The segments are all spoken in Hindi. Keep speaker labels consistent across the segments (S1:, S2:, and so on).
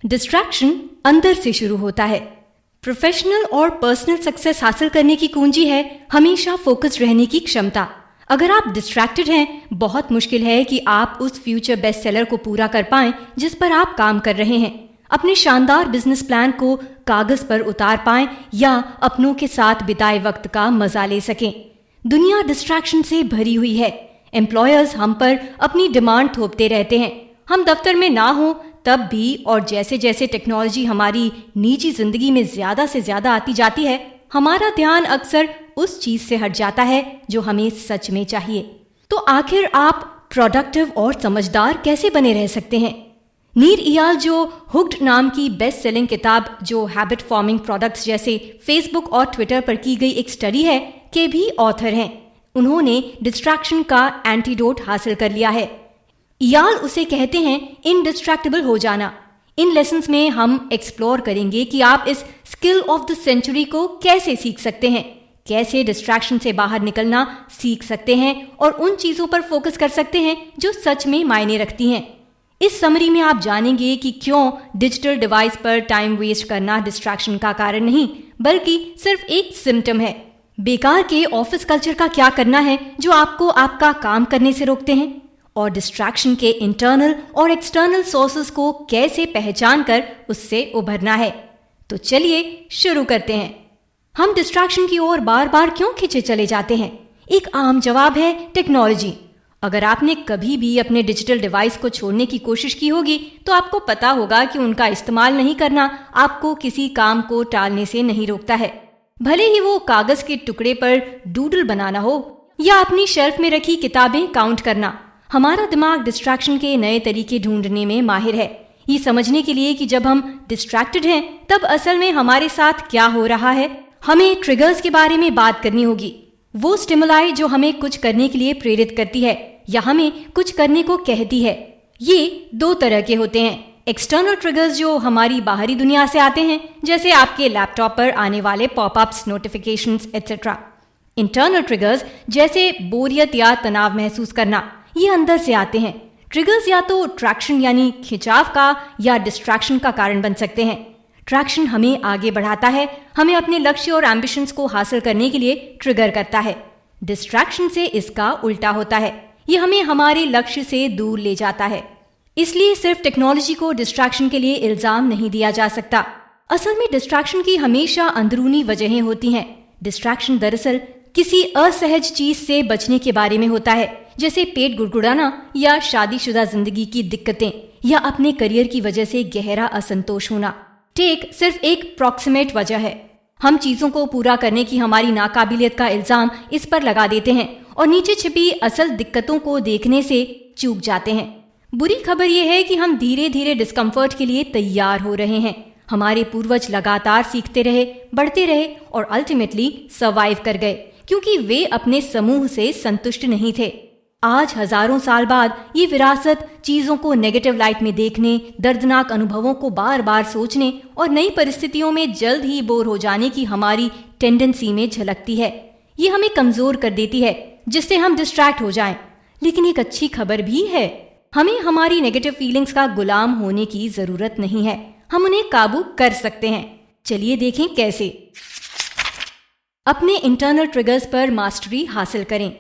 S1: डिस्ट्रैक्शन अंदर से शुरू होता है। प्रोफेशनल और पर्सनल सक्सेस हासिल करने की कुंजी है हमेशा फोकस रहने की क्षमता। अगर आप डिस्ट्रैक्टेड हैं, बहुत मुश्किल है कि आप उस फ्यूचर बेस्ट सेलर को पूरा कर पाएं जिस पर आप काम कर रहे हैं, अपने शानदार बिजनेस प्लान को कागज पर उतार पाएं या अपनों के साथ बिताए वक्त का मजा ले सकें। दुनिया डिस्ट्रैक्शन से भरी हुई है। एम्प्लॉयर्स हम पर अपनी डिमांड थोपते रहते हैं। हम दफ्तर में ना हो तब भी, और जैसे जैसे टेक्नोलॉजी हमारी निजी जिंदगी में ज्यादा से ज्यादा आती जाती है, हमारा ध्यान अक्सर उस चीज से हट जाता है जो हमें सच में चाहिए। तो आखिर आप प्रोडक्टिव और समझदार कैसे बने रह सकते हैं? नीर इयाल, जो हुक्ड नाम की बेस्ट सेलिंग किताब जो हैबिट फॉर्मिंग प्रोडक्ट्स जैसे फेसबुक और ट्विटर पर की गई एक स्टडी है के भी ऑथर हैं। उन्होंने डिस्ट्रैक्शन का एंटीडोट हासिल कर लिया है। इयाल उसे कहते हैं इनडिस्ट्रैक्टेबल हो जाना। इन लेसन्स में हम एक्सप्लोर करेंगे कि आप इस स्किल ऑफ द सेंचुरी को कैसे सीख सकते हैं, कैसे डिस्ट्रैक्शन से बाहर निकलना सीख सकते हैं और उन चीजों पर फोकस कर सकते हैं जो सच में मायने रखती हैं। इस समरी में आप जानेंगे कि क्यों डिजिटल डिवाइस पर टाइम वेस्ट करना डिस्ट्रैक्शन का कारण नहीं, बल्कि सिर्फ एक सिम्टम है। बेकार के ऑफिस कल्चर का क्या करना है जो आपको आपका काम करने से रोकते हैं, और डिस्ट्रैक्शन के इंटरनल और एक्सटर्नल सोर्सेस को कैसे पहचान कर उससे उभरना है। तो चलिए शुरू करते हैं। हम डिस्ट्रैक्शन की ओर बार बार क्यों खींचे चले जाते हैं? एक आम जवाब है टेक्नोलॉजी। अगर आपने कभी भी अपने डिजिटल डिवाइस को छोड़ने की कोशिश की होगी तो आपको पता होगा कि उनका इस्तेमाल नहीं करना आपको किसी काम को टालने से नहीं रोकता है। भले ही वो कागज के टुकड़े पर डूडल बनाना हो या अपनी शेल्फ में रखी किताबें काउंट करना, हमारा दिमाग डिस्ट्रैक्शन के नए तरीके ढूंढने में माहिर है। ये समझने के लिए कि जब हम डिस्ट्रैक्टेड हैं तब असल में हमारे साथ क्या हो रहा है, हमें ट्रिगर्स के बारे में बात करनी होगी। वो स्टिमुलाई जो हमें कुछ करने के लिए प्रेरित करती है या हमें कुछ करने को कहती है। ये दो तरह के होते हैं। एक्सटर्नल ट्रिगर्स जो हमारी बाहरी दुनिया से आते हैं, जैसे आपके लैपटॉप पर आने वाले popups, notifications etcetera. Internal triggers जैसे बोरियत या तनाव महसूस करना, ये अंदर से आते हैं। ट्रिगर्स या तो ट्रैक्शन यानी खिंचाव का या डिस्ट्रैक्शन का कारण बन सकते हैं। ट्रैक्शन हमें आगे बढ़ाता है, हमें अपने लक्ष्य और एम्बिशंस को हासिल करने के लिए ट्रिगर करता है। डिस्ट्रैक्शन से इसका उल्टा होता है, ये हमें हमारे लक्ष्य से दूर ले जाता है। इसलिए सिर्फ टेक्नोलॉजी को डिस्ट्रैक्शन के लिए इल्जाम नहीं दिया जा सकता। असल में डिस्ट्रैक्शन की हमेशा अंदरूनी वजहें होती हैं। डिस्ट्रैक्शन दरअसल किसी असहज चीज से बचने के बारे में होता है, जैसे पेट गुड़गुड़ाना या शादीशुदा जिंदगी की दिक्कतें या अपने करियर की वजह से गहरा असंतोष होना। टेक सिर्फ एक प्रॉक्सिमेट वजह है। हम चीजों को पूरा करने की हमारी नाकाबिलियत का इल्जाम इस पर लगा देते हैं और नीचे छिपी असल दिक्कतों को देखने से चूक जाते हैं। बुरी खबर यह है कि हम धीरे धीरे डिस्कम्फर्ट के लिए तैयार हो रहे हैं। हमारे पूर्वज लगातार सीखते रहे, बढ़ते रहे और अल्टीमेटली सर्वाइव कर गए, क्योंकि वे अपने समूह से संतुष्ट नहीं थे। आज हजारों साल बाद ये विरासत चीजों को नेगेटिव लाइट में देखने, दर्दनाक अनुभवों को बार बार सोचने और नई परिस्थितियों में जल्द ही बोर हो जाने की हमारी टेंडेंसी में झलकती है। ये हमें कमजोर कर देती है, जिससे हम डिस्ट्रैक्ट हो जाएं। लेकिन एक अच्छी खबर भी है, हमें हमारी नेगेटिव फीलिंग्स का गुलाम होने की जरूरत नहीं है। हम उन्हें काबू कर सकते हैं। चलिए देखें कैसे। अपने इंटरनल ट्रिगर्स पर मास्टरी हासिल करें।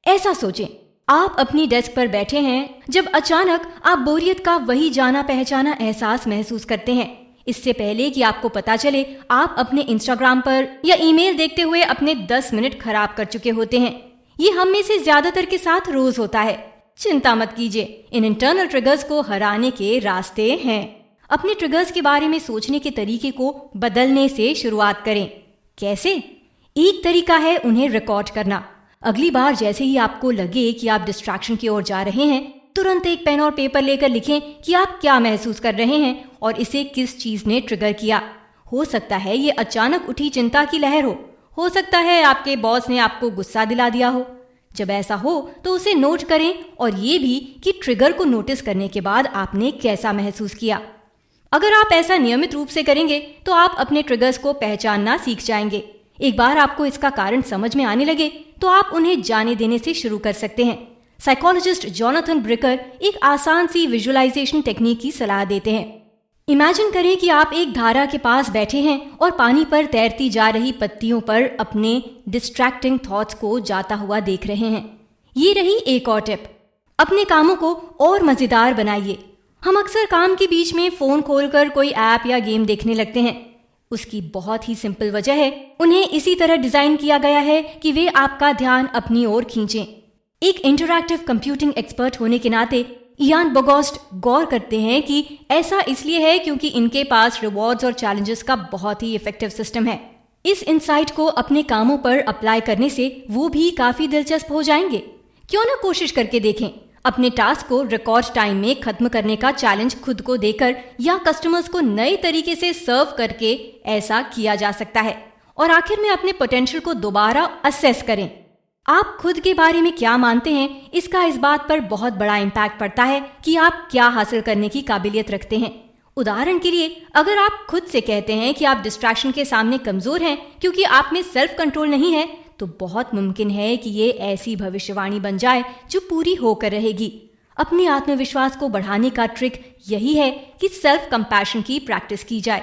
S1: ऐसा सोचें, आप अपनी डेस्क पर बैठे हैं जब अचानक आप बोरियत का वही जाना पहचाना एहसास महसूस करते हैं। इससे पहले कि आपको पता चले, आप अपने इंस्टाग्राम पर या ईमेल देखते हुए अपने 10 मिनट खराब कर चुके होते हैं। ये हम में से ज्यादातर के साथ रोज होता है। चिंता मत कीजिए, इन इंटरनल ट्रिगर्स को हराने के रास्ते हैं। अपने ट्रिगर्स के बारे में सोचने के तरीके को बदलने से शुरुआत करें। कैसे? एक तरीका है उन्हें रिकॉर्ड करना। अगली बार जैसे ही आपको लगे कि आप डिस्ट्रैक्शन की ओर जा रहे हैं, तुरंत एक पेन और पेपर लेकर लिखें कि आप क्या महसूस कर रहे हैं और इसे किस चीज ने ट्रिगर किया। हो सकता है ये अचानक उठी चिंता की लहर हो सकता है आपके बॉस ने आपको गुस्सा दिला दिया हो। जब ऐसा हो तो उसे नोट करें, और ये भी कि ट्रिगर को नोटिस करने के बाद आपने कैसा महसूस किया। अगर आप ऐसा नियमित रूप से करेंगे तो आप अपने ट्रिगर्स को पहचानना सीख जाएंगे। एक बार आपको इसका कारण समझ में आने लगे तो आप उन्हें जाने देने से शुरू कर सकते हैं। साइकोलॉजिस्ट जोनाथन ब्रिकर एक आसान सी विजुअलाइजेशन टेक्निक की सलाह देते हैं। इमेजिन करें कि आप एक धारा के पास बैठे हैं और पानी पर तैरती जा रही पत्तियों पर अपने डिस्ट्रैक्टिंग थॉट्स को जाता हुआ देख रहे हैं। ये रही एक और टिप। अपने कामों को और मजेदार बनाइए। हम अक्सर काम के बीच में फोन खोलकर कोई ऐप या गेम देखने लगते हैं। उसकी बहुत ही सिंपल वजह है, उन्हें इसी तरह डिजाइन किया गया है कि वे आपका ध्यान अपनी ओर खींचें। एक इंटरैक्टिव कंप्यूटिंग एक्सपर्ट होने के नाते इयान बोगोस्ट गौर करते हैं कि ऐसा इसलिए है क्योंकि इनके पास रिवॉर्ड्स और चैलेंजेस का बहुत ही इफेक्टिव सिस्टम है। इस इंसाइट को अपने कामों पर अप्लाई करने से वो भी काफी दिलचस्प हो जाएंगे। क्यों ना कोशिश करके देखें। अपने टास्क को रिकॉर्ड टाइम में खत्म करने का चैलेंज खुद को देकर या कस्टमर्स को नए तरीके से सर्व करके ऐसा किया जा सकता है। और आखिर में अपने पोटेंशियल को दोबारा असेस करें। आप खुद के बारे में क्या मानते हैं, इसका इस बात पर बहुत बड़ा इम्पैक्ट पड़ता है कि आप क्या हासिल करने की काबिलियत रखते हैं। उदाहरण के लिए, अगर आप खुद से कहते हैं कि आप डिस्ट्रैक्शन के सामने कमजोर हैं क्योंकि आप में सेल्फ कंट्रोल नहीं है, तो बहुत मुमकिन है कि ये ऐसी भविष्यवाणी बन जाए जो पूरी होकर रहेगी। अपने आत्मविश्वास को बढ़ाने का ट्रिक यही है कि सेल्फ कंपैशन की प्रैक्टिस की जाए।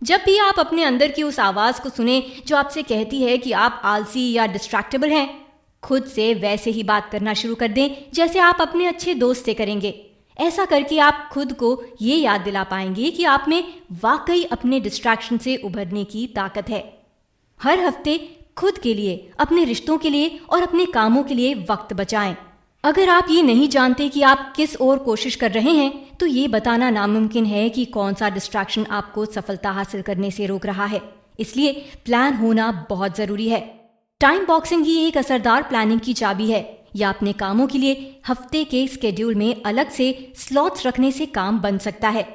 S1: जब भी आप अपने अंदर की उस आवाज को सुने जो आपसे कहती है कि आप आलसी या डिस्ट्रैक्टेबल हैं, खुद से वैसे ही बात करना शुरू कर दें जैसे आप अपने अच्छे दोस्त से करेंगे। ऐसा करके आप खुद को ये याद दिला पाएंगे कि आप में वाकई अपने डिस्ट्रैक्शन से उभरने की ताकत है। हर हफ्ते खुद के लिए, अपने रिश्तों के लिए और अपने कामों के लिए वक्त बचाएं। अगर आप ये नहीं जानते कि आप किस ओर कोशिश कर रहे हैं, तो ये बताना नामुमकिन है कि कौन सा डिस्ट्रैक्शन आपको सफलता हासिल करने से रोक रहा है। इसलिए प्लान होना बहुत जरूरी है। टाइम बॉक्सिंग ही एक असरदार प्लानिंग की चाबी है। या अपने कामों के लिए हफ्ते के स्केड्यूल में अलग से स्लॉट्स रखने से काम बन सकता है।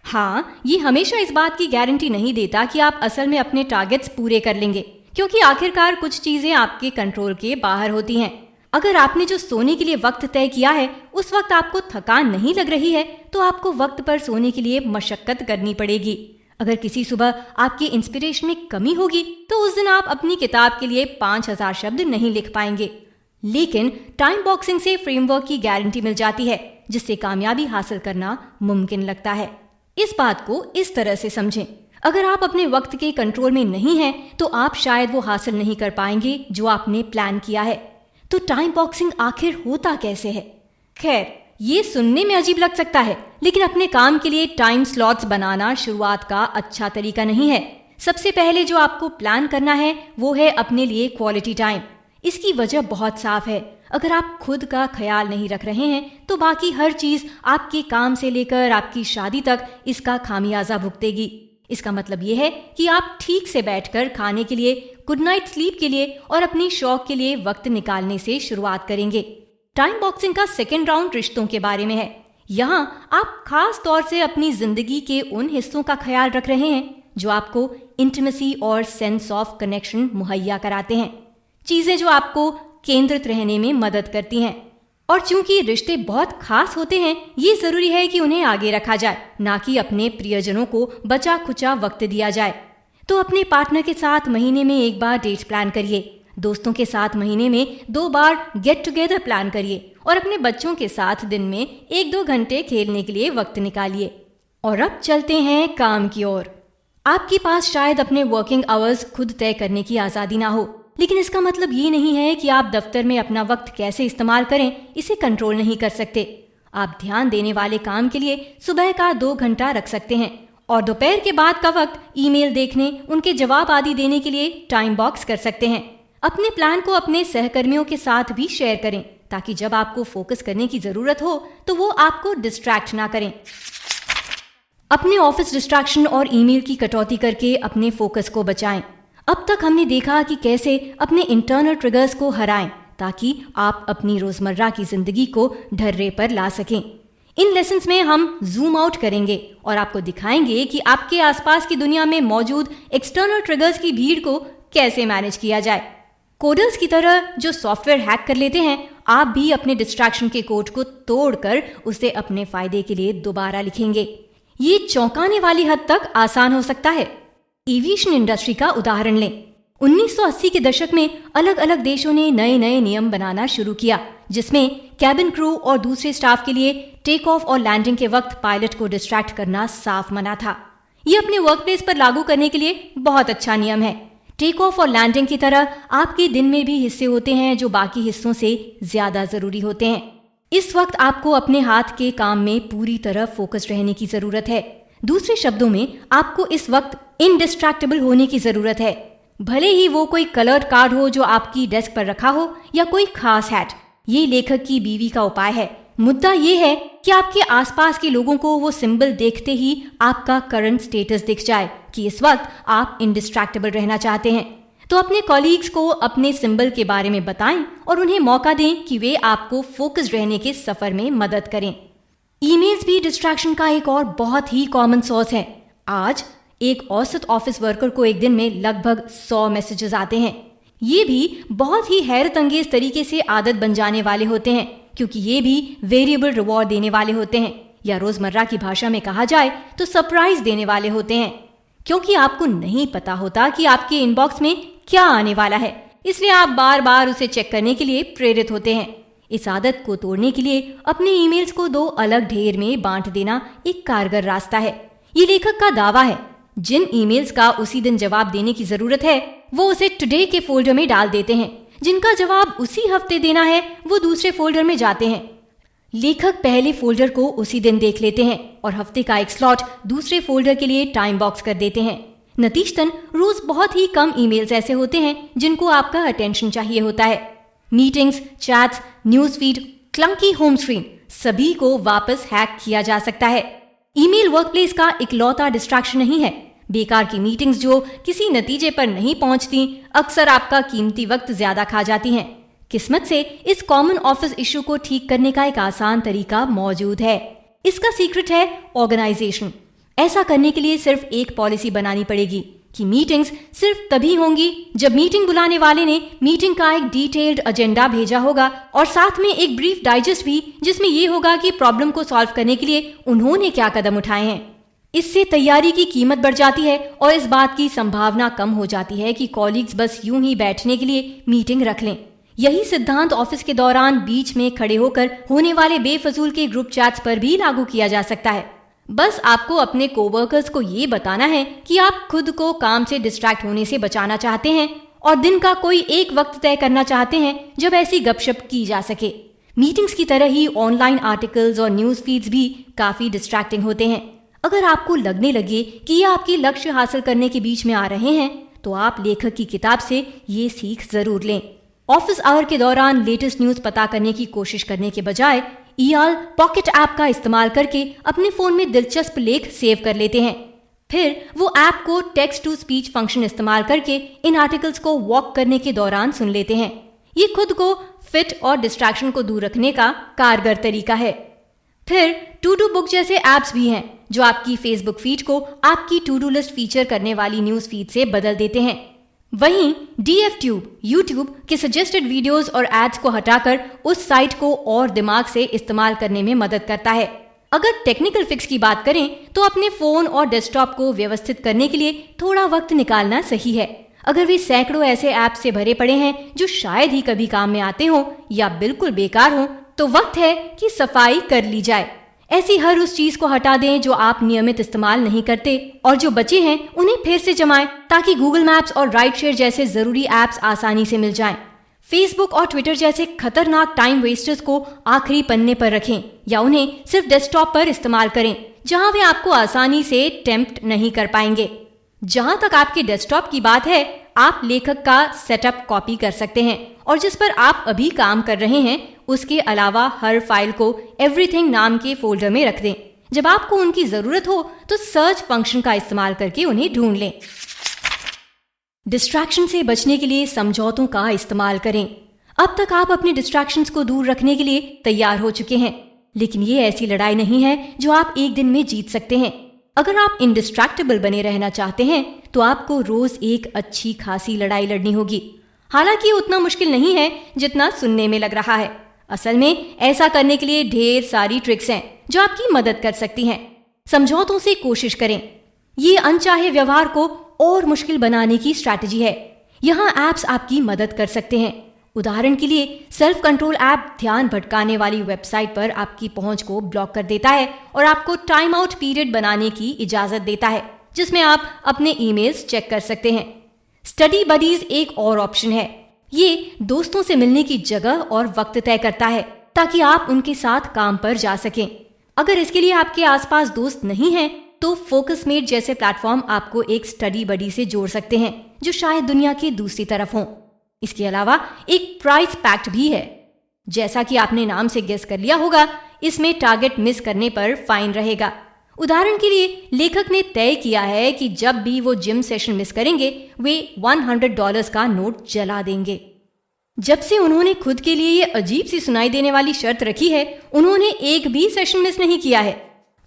S1: हाँ, ये हमेशा इस बात की गारंटी नहीं देता कि आप असल में अपने टारगेट्स पूरे कर लेंगे, क्योंकि आखिरकार कुछ चीजें आपके कंट्रोल के बाहर होती हैं। अगर आपने जो सोने के लिए वक्त तय किया है उस वक्त आपको थकान नहीं लग रही है, तो आपको वक्त पर सोने के लिए मशक्कत करनी पड़ेगी। अगर किसी सुबह आपकी इंस्पिरेशन में कमी होगी तो उस दिन आप अपनी किताब के लिए 5000 शब्द नहीं लिख पाएंगे। लेकिन टाइम बॉक्सिंग से फ्रेमवर्क की गारंटी मिल जाती है, जिससे कामयाबी हासिल करना मुमकिन लगता है। इस बात को इस तरह से समझें, अगर आप अपने वक्त के कंट्रोल में नहीं हैं, तो आप शायद वो हासिल नहीं कर पाएंगे जो आपने प्लान किया है। तो टाइम बॉक्सिंग आखिर होता कैसे है? खैर, ये सुनने में अजीब लग सकता है, लेकिन अपने काम के लिए टाइम स्लॉट्स बनाना शुरुआत का अच्छा तरीका नहीं है। सबसे पहले जो आपको प्लान करना है वो है अपने लिए क्वालिटी टाइम। इसकी वजह बहुत साफ है। अगर आप खुद का ख्याल नहीं रख रहे हैं तो बाकी हर चीज, आपके काम से लेकर आपकी शादी तक, इसका खामियाजा भुगतेगी। इसका मतलब ये है कि आप ठीक से बैठकर खाने के लिए, गुड नाइट स्लीप के लिए और अपनी शौक के लिए वक्त निकालने से शुरुआत करेंगे। टाइम बॉक्सिंग का सेकेंड राउंड रिश्तों के बारे में है। यहाँ आप खास तौर से अपनी जिंदगी के उन हिस्सों का ख्याल रख रहे हैं जो आपको इंटीमेसी और सेंस ऑफ कनेक्शन मुहैया कराते हैं, चीजें जो आपको केंद्रित रहने में मदद करती हैं। और चूंकि रिश्ते बहुत खास होते हैं, ये जरूरी है कि उन्हें आगे रखा जाए, ना कि अपने प्रियजनों को बचा खुचा वक्त दिया जाए। तो अपने पार्टनर के साथ महीने में एक बार डेट प्लान करिए, दोस्तों के साथ महीने में 2 बार गेट टुगेदर प्लान करिए और अपने बच्चों के साथ दिन में 1-2 घंटे खेलने के लिए वक्त निकालिए। और अब चलते हैं काम की ओर। आपके पास शायद अपने वर्किंग आवर्स खुद तय करने की आजादी ना हो, लेकिन इसका मतलब ये नहीं है कि आप दफ्तर में अपना वक्त कैसे इस्तेमाल करें इसे कंट्रोल नहीं कर सकते। आप ध्यान देने वाले काम के लिए सुबह का 2 घंटा रख सकते हैं और दोपहर के बाद का वक्त ईमेल देखने, उनके जवाब आदि देने के लिए टाइम बॉक्स कर सकते हैं। अपने प्लान को अपने सहकर्मियों के साथ भी शेयर करें, ताकि जब आपको फोकस करने की जरूरत हो तो वो आपको डिस्ट्रैक्ट ना करें। अपने ऑफिस डिस्ट्रैक्शन और ईमेल की कटौती करके अपने फोकस को बचाएं। अब तक हमने देखा कि कैसे अपने इंटरनल ट्रिगर्स को हराएं, ताकि आप अपनी रोजमर्रा की जिंदगी को ढर्रे पर ला सकें। इन लेसन्स में हम जूम आउट करेंगे और आपको दिखाएंगे कि आपके आसपास की दुनिया में मौजूद एक्सटर्नल ट्रिगर्स की भीड़ को कैसे मैनेज किया जाए। कोडर्स की तरह जो सॉफ्टवेयर हैक कर लेते हैं, आप भी अपने डिस्ट्रैक्शन के कोड को तोड़कर उसे अपने फायदे के लिए दोबारा लिखेंगे। ये चौंकाने वाली हद तक आसान हो सकता है। एविएशन इंडस्ट्री का उदाहरण लें। 1980 के दशक में अलग अलग देशों ने नए नए नियम बनाना शुरू किया, जिसमें कैबिन क्रू और दूसरे स्टाफ के लिए टेक ऑफ और लैंडिंग के वक्त पायलट को डिस्ट्रैक्ट करना साफ मना था। ये अपने वर्क प्लेस पर लागू करने के लिए बहुत अच्छा नियम है। टेक ऑफ और लैंडिंग की तरह आपके दिन में भी हिस्से होते हैं जो बाकी हिस्सों से ज्यादा जरूरी होते हैं। इस वक्त आपको अपने हाथ के काम में पूरी तरह फोकस रहने की जरूरत है। दूसरे शब्दों में, आपको इस वक्त इनडिस्ट्रैक्टेबल होने की जरूरत है। भले ही वो कोई कलर्ड कार्ड हो जो आपकी डेस्क पर रखा हो या कोई खास हैट। ये लेखक की बीवी का उपाय है। मुद्दा ये है कि आपके आसपास के लोगों को वो सिंबल देखते ही आपका करंट स्टेटस दिख जाए कि इस वक्त आप इनडिस्ट्रैक्टेबल रहना चाहते हैं। तो अपने कॉलीग्स को अपने सिंबल के बारे में बताएं और उन्हें मौका दें कि वे आपको फोकस रहने के सफर में मदद करें। ईमेल्स भी डिस्ट्रैक्शन का एक और बहुत ही कॉमन सोर्स है। आज एक औसत ऑफिस वर्कर को एक दिन में लगभग 100 मैसेजेस आते हैं। ये भी बहुत ही हैरत अंगेज तरीके से आदत बन जाने वाले होते हैं, क्योंकि ये भी वेरिएबल रिवॉर्ड देने वाले होते हैं, या रोजमर्रा की भाषा में कहा जाए तो सरप्राइज देने वाले होते हैं। क्योंकि आपको नहीं पता होता कि आपके इनबॉक्स में क्या आने वाला है, इसलिए आप बार बार उसे चेक करने के लिए प्रेरित होते हैं। इस आदत को तोड़ने के लिए अपने ईमेल्स को 2 अलग ढेर में बांट देना एक कारगर रास्ता है। ये लेखक का दावा है। जिन ईमेल्स का उसी दिन जवाब देने की जरूरत है वो उसे टुडे के फोल्डर में डाल देते हैं। जिनका जवाब उसी हफ्ते देना है वो दूसरे फोल्डर में जाते हैं। लेखक पहले फोल्डर को उसी दिन देख लेते हैं और हफ्ते का एक स्लॉट दूसरे फोल्डर के लिए टाइम बॉक्स कर देते हैं। नतीजतन रोज बहुत ही कम ईमेल्स ऐसे होते हैं जिनको आपका अटेंशन चाहिए होता है। Meetings, chats, news feed, clunky home screen, सभी को वापस हैक किया जा सकता है। ईमेल वर्कप्लेस का इकलौता डिस्ट्रैक्शन नहीं है। बेकार की मीटिंग्स जो किसी नतीजे पर नहीं पहुंचती अक्सर आपका कीमती वक्त ज्यादा खा जाती हैं। किस्मत से इस कॉमन ऑफिस इशू को ठीक करने का एक आसान तरीका मौजूद है। इसका सीक्रेट है ऑर्गेनाइजेशन। ऐसा करने के लिए सिर्फ एक पॉलिसी बनानी पड़ेगी कि मीटिंग्स सिर्फ तभी होंगी जब मीटिंग बुलाने वाले ने मीटिंग का एक डिटेल्ड एजेंडा भेजा होगा और साथ में एक ब्रीफ डाइजेस्ट भी, जिसमें ये होगा कि प्रॉब्लम को सॉल्व करने के लिए उन्होंने क्या कदम उठाए हैं। इससे तैयारी की कीमत बढ़ जाती है और इस बात की संभावना कम हो जाती है कि कॉलीग्स बस यूं ही बैठने के लिए मीटिंग रख लें। यही सिद्धांत ऑफिस के दौरान बीच में खड़े होकर होने वाले बेफजूल के ग्रुप चैट्स पर भी लागू किया जा सकता है। बस आपको अपने कोवर्कर्स को ये बताना है कि आप खुद को काम से डिस्ट्रैक्ट होने से बचाना चाहते हैं और दिन का कोई एक वक्त तय करना चाहते हैं जब ऐसी गपशप की जा सके। मीटिंग्स की तरह ही ऑनलाइन आर्टिकल्स और न्यूज फीड्स भी काफी डिस्ट्रैक्टिंग होते हैं। अगर आपको लगने लगे कि ये आपके लक्ष्य हासिल करने के बीच में आ रहे हैं तो आप लेखक की किताब से ये सीख जरूर लें। ऑफिस आवर के दौरान लेटेस्ट न्यूज पता करने की कोशिश करने के बजाय ईआल पॉकेट ऐप का इस्तेमाल करके अपने फोन में दिलचस्प लेख सेव कर लेते हैं। फिर वो ऐप को टेक्स्ट टू स्पीच फंक्शन इस्तेमाल करके इन आर्टिकल्स को वॉक करने के दौरान सुन लेते हैं। ये खुद को फिट और डिस्ट्रैक्शन को दूर रखने का कारगर तरीका है। फिर टू डू बुक जैसे ऐप्स भी हैं जो आपकी फेसबुक फीड को आपकी टू डू लिस्ट फीचर करने वाली न्यूज फीड से बदल देते हैं। वहीं DFTube यूट्यूब के सजेस्टेड वीडियोस और एड्स को हटाकर उस साइट को और दिमाग से इस्तेमाल करने में मदद करता है। अगर टेक्निकल फिक्स की बात करें तो अपने फोन और डेस्कटॉप को व्यवस्थित करने के लिए थोड़ा वक्त निकालना सही है। अगर वे सैकड़ों ऐसे ऐप से भरे पड़े हैं जो शायद ही कभी काम में आते हों या बिल्कुल बेकार हों, तो वक्त है कि सफाई कर ली जाए। ऐसी हर उस चीज को हटा दें जो आप नियमित इस्तेमाल नहीं करते और जो बचे हैं उन्हें फिर से जमाएं ताकि गूगल मैप्स और राइड शेयर जैसे जरूरी ऐप्स आसानी से मिल जाएं। फेसबुक और ट्विटर जैसे खतरनाक टाइम वेस्टर्स को आखिरी पन्ने पर रखें या उन्हें सिर्फ डेस्कटॉप पर इस्तेमाल करें जहां वे आपको आसानी से टेम्प्ट नहीं कर पाएंगे। जहां तक आपके डेस्कटॉप की बात है, आप लेखक का सेटअप कॉपी कर सकते हैं और जिस पर आप अभी काम कर रहे हैं उसके अलावा हर फाइल को एवरीथिंग नाम के फोल्डर में रख दें। जब आपको उनकी जरूरत हो तो सर्च फंक्शन का इस्तेमाल करके उन्हें ढूंढ लें। डिस्ट्रैक्शन से बचने के लिए समझौतों का इस्तेमाल करें। अब तक आप अपने डिस्ट्रैक्शंस को दूर रखने के लिए तैयार हो चुके हैं, लेकिन ये ऐसी लड़ाई नहीं है जो आप एक दिन में जीत सकते हैं। अगर आप इंडिस्ट्रैक्टेबल बने रहना चाहते हैं तो आपको रोज एक अच्छी खासी लड़ाई लड़नी होगी। हालांकि उतना मुश्किल नहीं है जितना सुनने में लग रहा है। असल में ऐसा करने के लिए ढेर सारी ट्रिक्स हैं जो आपकी मदद कर सकती हैं। समझौतों से कोशिश करें। ये अनचाहे व्यवहार को और मुश्किल बनाने की स्ट्रैटेजी है। यहाँ एप्स आपकी मदद कर सकते हैं। उदाहरण के लिए सेल्फ कंट्रोल ऐप ध्यान भटकाने वाली वेबसाइट पर आपकी पहुंच को ब्लॉक कर देता है और आपको टाइम आउट पीरियड बनाने की इजाजत देता है, जिसमें आप अपने ईमेल्स चेक कर सकते हैं। स्टडी बडीज एक और ऑप्शन है। ये दोस्तों से मिलने की जगह और वक्त तय करता है ताकि आप उनके साथ काम पर जा सकें। अगर इसके लिए आपके आसपास दोस्त नहीं हैं, तो फोकसमेट जैसे प्लेटफॉर्म आपको एक स्टडी बडी से जोड़ सकते हैं जो शायद दुनिया के दूसरी तरफ हों। इसके अलावा एक प्राइस पैक्ट भी है। जैसा कि आपने नाम से गेस कर लिया होगा, इसमें टारगेट मिस करने पर फाइन रहेगा। उदाहरण के लिए लेखक ने तय किया है कि जब भी वो जिम सेशन मिस करेंगे, वे $100 का नोट जला देंगे। जब से उन्होंने खुद के लिए ये अजीब सी सुनाई देने वाली शर्त रखी है, उन्होंने एक भी सेशन मिस नहीं किया है।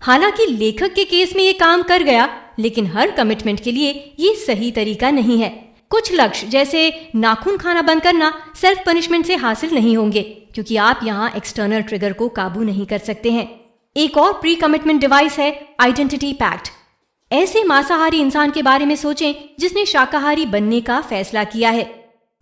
S1: हालांकि लेखक के केस में ये काम कर गया, लेकिन हर कमिटमेंट के लिए ये सही तरीका नहीं है। कुछ लक्ष्य जैसे नाखून खाना बंद करना सेल्फ पनिशमेंट से हासिल नहीं होंगे, क्योंकि आप यहाँ एक्सटर्नल ट्रिगर को काबू नहीं कर सकते हैं। एक और प्री कमिटमेंट डिवाइस है आइडेंटिटी पैक्ट। ऐसे मांसाहारी इंसान के बारे में सोचें जिसने शाकाहारी बनने का फैसला किया है।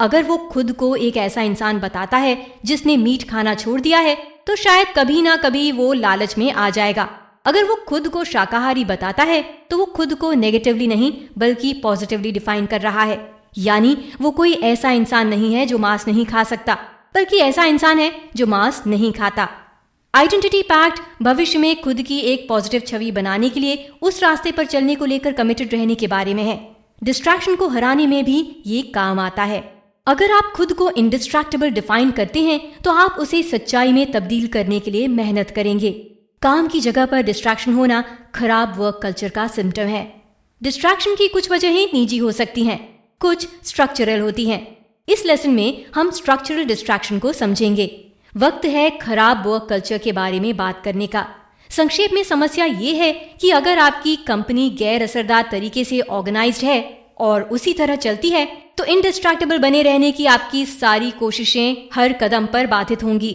S1: अगर वो खुद को एक ऐसा इंसान बताता है जिसने मीट खाना छोड़ दिया है, तो शायद कभी ना कभी वो लालच में आ जाएगा। अगर वो खुद को शाकाहारी बताता है, तो वो खुद को नेगेटिवली नहीं बल्कि पॉजिटिवली डिफाइन कर रहा है। यानी वो कोई ऐसा इंसान नहीं है जो मांस नहीं खा सकता, बल्कि ऐसा इंसान है जो मांस नहीं खाता। आइडेंटिटी पैक्ट भविष्य में खुद की एक पॉजिटिव छवि बनाने के लिए उस रास्ते पर चलने को लेकर कमिटेड रहने के बारे में है। डिस्ट्रैक्शन को हराने में भी ये काम आता है। अगर आप खुद को इंडिस्ट्रैक्टेबल डिफाइन करते हैं, तो आप उसे सच्चाई में तब्दील करने के लिए मेहनत करेंगे। काम की जगह पर डिस्ट्रैक्शन होना खराब वर्क कल्चर का सिम्टम है। डिस्ट्रैक्शन की कुछ वजहें निजी हो सकती हैं, कुछ स्ट्रक्चरल होती हैं। इस लेसन में हम स्ट्रक्चरल डिस्ट्रैक्शन को समझेंगे। वक्त है खराब वर्क कल्चर के बारे में बात करने का। संक्षेप में समस्या ये है कि अगर आपकी कंपनी गैर असरदार तरीके से ऑर्गेनाइज्ड है और उसी तरह चलती है, तो इंडिस्ट्रैक्टेबल बने रहने की आपकी सारी कोशिशें हर कदम पर बाधित होंगी।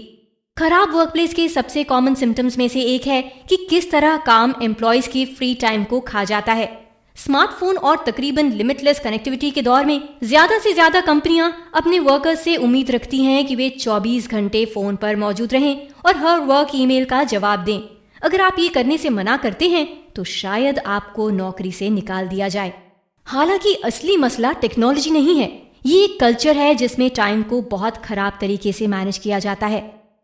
S1: खराब वर्कप्लेस के सबसे कॉमन सिम्टम्स में से एक है कि किस तरह काम एम्प्लॉयज के फ्री टाइम को खा जाता है। स्मार्टफोन और तकरीबन लिमिटलेस कनेक्टिविटी के दौर में ज्यादा से ज्यादा कंपनियां अपने वर्कर्स से उम्मीद रखती हैं कि वे 24 घंटे फोन पर मौजूद रहें और हर वर्क ईमेल का जवाब दें। अगर आप ये करने से मना करते हैं, तो शायद आपको नौकरी से निकाल दिया जाए। हालांकि असली मसला टेक्नोलॉजी नहीं है, ये एक कल्चर है जिसमें टाइम को बहुत खराब तरीके से मैनेज किया जाता है।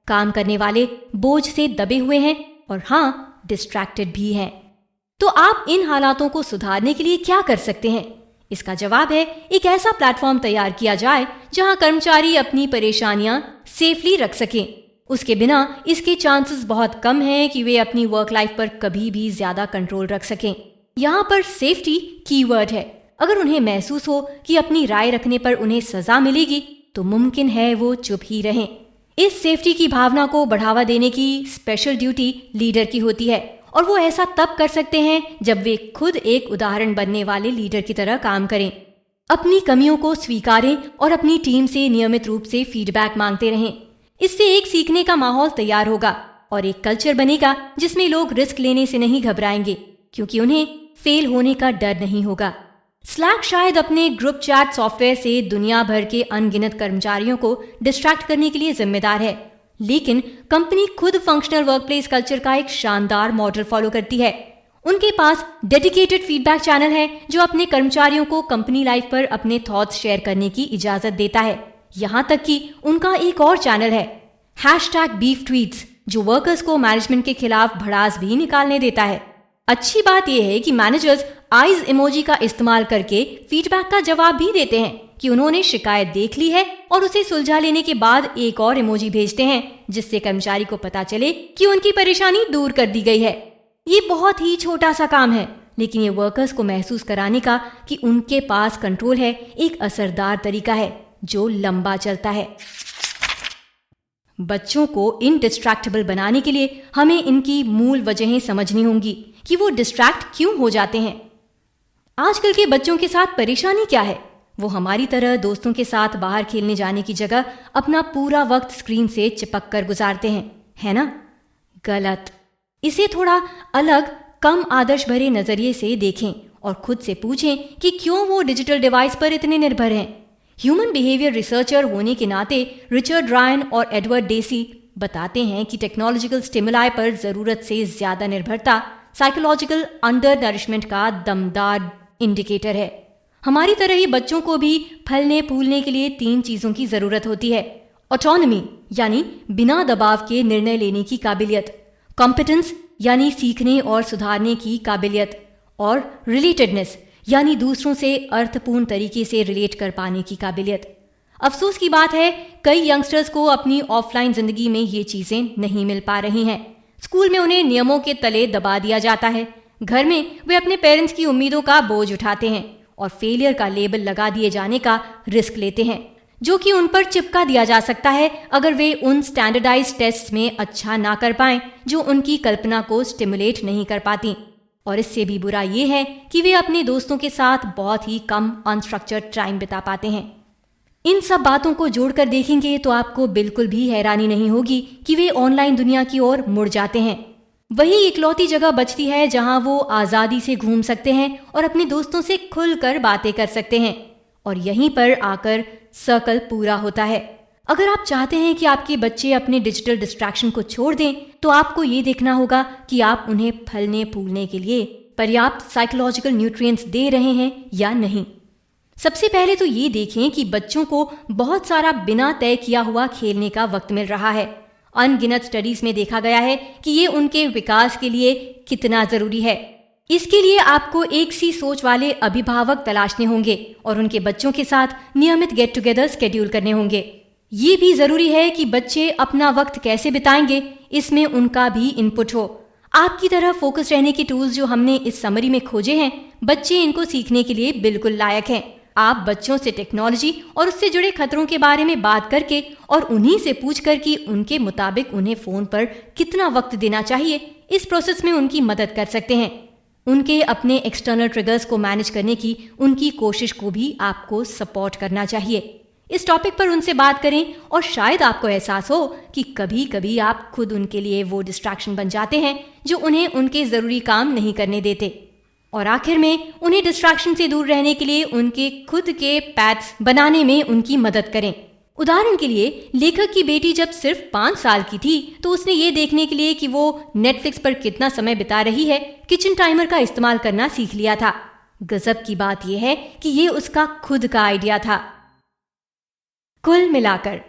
S1: काम करने वाले बोझ से दबे हुए हैं और हाँ, डिस्ट्रैक्टेड भी हैं। तो आप इन हालातों को सुधारने के लिए क्या कर सकते हैं? इसका जवाब है एक ऐसा प्लेटफॉर्म तैयार किया जाए जहां कर्मचारी अपनी परेशानियां सेफली रख सकें। उसके बिना इसके चांसेस बहुत कम हैं कि वे अपनी वर्क लाइफ पर कभी भी ज्यादा कंट्रोल रख सकें। यहाँ पर सेफ्टी कीवर्ड है। अगर उन्हें महसूस हो कि अपनी राय रखने पर उन्हें सजा मिलेगी, तो मुमकिन है वो चुप ही रहें। इस सेफ्टी की भावना को बढ़ावा देने की स्पेशल ड्यूटी लीडर की होती है, और वो ऐसा तब कर सकते हैं जब वे खुद एक उदाहरण बनने वाले लीडर की तरह काम करें। अपनी कमियों को स्वीकारें और अपनी टीम से नियमित रूप से फीडबैक मांगते रहें। इससे एक सीखने का माहौल तैयार होगा और एक कल्चर बनेगा जिसमें लोग रिस्क लेने से नहीं घबराएंगे, क्योंकि उन्हें फेल होने का डर नहीं होगा। स्लैक शायद अपने ग्रुप चैट सॉफ्टवेयर से दुनिया भर के अनगिनत कर्मचारियों को डिस्ट्रैक्ट करने के लिए जिम्मेदार है, लेकिन कंपनी खुद फंक्शनल वर्कप्लेस कल्चर का एक शानदार मॉडल फॉलो करती है। उनके पास डेडिकेटेड फीडबैक चैनल है जो अपने कर्मचारियों को कंपनी लाइफ पर अपने थॉट्स शेयर करने की इजाजत देता है। यहाँ तक कि उनका एक और चैनल है #BeefTweets, जो वर्कर्स को मैनेजमेंट के खिलाफ भड़ास भी निकालने देता है। अच्छी बात यह है कि मैनेजर्स आइज इमोजी का इस्तेमाल करके फीडबैक का जवाब भी देते हैं कि उन्होंने शिकायत देख ली है, और उसे सुलझा लेने के बाद एक और इमोजी भेजते हैं जिससे कर्मचारी को पता चले कि उनकी परेशानी दूर कर दी गई है। ये बहुत ही छोटा सा काम है, लेकिन ये वर्कर्स को महसूस कराने का कि उनके पास कंट्रोल है एक असरदार तरीका है जो लंबा चलता है। बच्चों को इनडिस्ट्रैक्टेबल बनाने के लिए हमें इनकी मूल वजहें समझनी होंगी कि वो डिस्ट्रैक्ट क्यों हो जाते हैं। आजकल के बच्चों के साथ परेशानी क्या है? वो हमारी तरह दोस्तों के साथ बाहर खेलने जाने की जगह अपना पूरा वक्त स्क्रीन से चिपक कर गुजारते हैं, है ना? गलत। इसे थोड़ा अलग, कम आदर्श भरे नजरिए से देखें और खुद से पूछें कि क्यों वो डिजिटल डिवाइस पर इतने निर्भर हैं। ह्यूमन बिहेवियर रिसर्चर होने के नाते रिचर्ड रायन और एडवर्ड डेसी बताते हैं कि टेक्नोलॉजिकल स्टिमुलाई पर जरूरत से ज्यादा निर्भरता साइकोलॉजिकल अंडर नरिशमेंट का दमदार इंडिकेटर है। हमारी तरह ही बच्चों को भी फलने फूलने के लिए 3 चीजों की जरूरत होती है। ऑटोनॉमी यानी बिना दबाव के निर्णय लेने की काबिलियत, कॉम्पिटेंस यानी सीखने और सुधारने की काबिलियत, और रिलेटेडनेस यानी दूसरों से अर्थपूर्ण तरीके से रिलेट कर पाने की काबिलियत। अफसोस की बात है, कई यंगस्टर्स को अपनी ऑफलाइन जिंदगी में ये चीजें नहीं मिल पा रही हैं। स्कूल में उन्हें नियमों के तले दबा दिया जाता है, घर में वे अपने पेरेंट्स की उम्मीदों का बोझ उठाते हैं और फेलियर का लेबल लगा दिए जाने का रिस्क लेते हैं, जो कि उन पर चिपका दिया जा सकता है अगर वे उन स्टैंडर्डाइज्ड टेस्ट में अच्छा ना कर पाएं जो उनकी कल्पना को स्टिमुलेट नहीं कर पाती। और इससे भी बुरा ये है कि वे अपने दोस्तों के साथ बहुत ही कम अनस्ट्रक्चर्ड टाइम बिता पाते हैं। इन सब बातों को जोड़कर देखेंगे तो आपको बिल्कुल भी हैरानी नहीं होगी कि वे ऑनलाइन दुनिया की ओर मुड़ जाते हैं। वही इकलौती जगह बचती है जहां वो आजादी से घूम सकते हैं और अपने दोस्तों से खुलकर बातें कर सकते हैं, और यहीं पर आकर सर्कल पूरा होता है। अगर आप चाहते हैं कि आपके बच्चे अपने डिजिटल डिस्ट्रैक्शन को छोड़ दें, तो आपको ये देखना होगा कि आप उन्हें फलने फूलने के लिए पर्याप्त साइकोलॉजिकल न्यूट्रिएंट्स दे रहे हैं या नहीं। सबसे पहले तो ये देखें कि बच्चों को बहुत सारा बिना तय किया हुआ खेलने का वक्त मिल रहा है। अनगिनत स्टडीज में देखा गया है कि ये उनके विकास के लिए कितना जरूरी है। इसके लिए आपको एक सी सोच वाले अभिभावक तलाशने होंगे और उनके बच्चों के साथ नियमित गेट टुगेदर शेड्यूल करने होंगे। ये भी जरूरी है कि बच्चे अपना वक्त कैसे बिताएंगे, इसमें उनका भी इनपुट हो। आपकी तरह फोकस रहने के टूल्स जो हमने इस समरी में खोजे हैं, बच्चे इनको सीखने के लिए बिल्कुल लायक हैं। आप बच्चों से टेक्नोलॉजी और उससे जुड़े खतरों के बारे में बात करके और उन्हीं से पूछकर कि उनके मुताबिक उन्हें फोन पर कितना वक्त देना चाहिए, इस प्रोसेस में उनकी मदद कर सकते हैं। उनके अपने एक्सटर्नल ट्रिगर्स को मैनेज करने की उनकी कोशिश को भी आपको सपोर्ट करना चाहिए। इस टॉपिक पर उनसे बात करें और शायद आपको एहसास हो कि कभी कभी आप खुद उनके लिए वो डिस्ट्रैक्शन बन जाते हैं जो उन्हें उनके जरूरी काम नहीं करने देते। और आखिर में उन्हें डिस्ट्रैक्शन से दूर रहने के लिए उनके खुद के पैथ्स बनाने में उनकी मदद करें। उदाहरण के लिए, लेखक की बेटी जब सिर्फ 5 साल की थी तो उसने ये देखने के लिए कि वो नेटफ्लिक्स पर कितना समय बिता रही है, किचन टाइमर का इस्तेमाल करना सीख लिया था। गजब की बात यह है कि ये उसका खुद का आइडिया था। कुल मिलाकर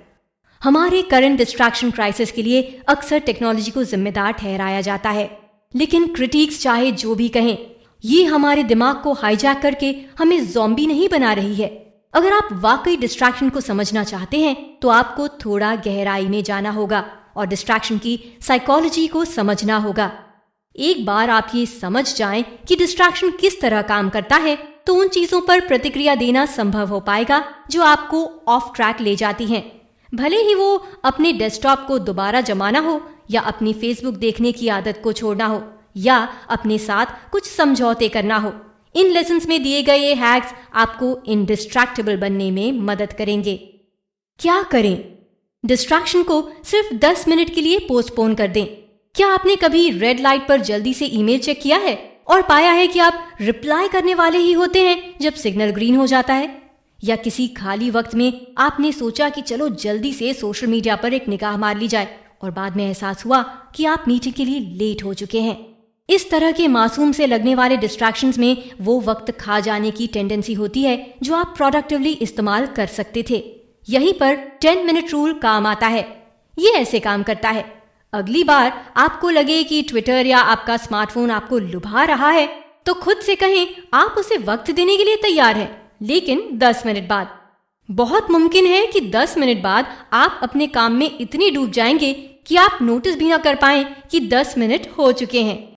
S1: हमारे करंट डिस्ट्रैक्शन क्राइसिस के लिए अक्सर टेक्नोलॉजी को जिम्मेदार ठहराया जाता है, लेकिन क्रिटिक्स चाहे जो भी कहें, ये हमारे दिमाग को हाईजैक करके हमें ज़ॉम्बी नहीं बना रही है। अगर आप वाकई डिस्ट्रैक्शन को समझना चाहते हैं तो आपको थोड़ा गहराई में जाना होगा और डिस्ट्रैक्शन की साइकोलॉजी को समझना होगा। एक बार आप ये समझ जाएं कि डिस्ट्रैक्शन किस तरह काम करता है, तो उन चीजों पर प्रतिक्रिया देना संभव हो पाएगा जो आपको ऑफ ट्रैक ले जाती हैं। भले ही वो अपने डेस्कटॉप को दोबारा जमाना हो, या अपनी फेसबुक देखने की आदत को छोड़ना हो, या अपने साथ कुछ समझौते करना हो। इन लेसन्स में दिए गए ये हैक्स आपको इंडिस्ट्रैक्टेबल बनने में मदद करेंगे। क्या करें? डिस्ट्रैक्शन को सिर्फ 10 मिनट के लिए पोस्टपोन कर दें। क्या आपने कभी रेड लाइट पर जल्दी से ईमेल चेक किया है और पाया है कि आप रिप्लाई करने वाले ही होते हैं जब सिग्नल ग्रीन हो जाता है? या किसी खाली वक्त में आपने सोचा कि चलो जल्दी से सोशल मीडिया पर एक निगाह मार ली जाए, और बाद में एहसास हुआ कि आप मीटिंग के लिए लेट हो चुके हैं। इस तरह के मासूम से लगने वाले डिस्ट्रैक्शंस में वो वक्त खा जाने की टेंडेंसी होती है जो आप प्रोडक्टिवली इस्तेमाल कर सकते थे। यहीं पर 10 मिनट रूल काम आता है। ये ऐसे काम करता है, अगली बार आपको लगे कि ट्विटर या आपका स्मार्टफोन आपको लुभा रहा है, तो खुद से कहें आप उसे वक्त देने के लिए तैयार हैं, लेकिन 10 मिनट बाद। बहुत मुमकिन है कि 10 मिनट बाद आप अपने काम में इतने डूब जाएंगे कि आप नोटिस भी ना कर पाएं कि 10 मिनट हो चुके हैं।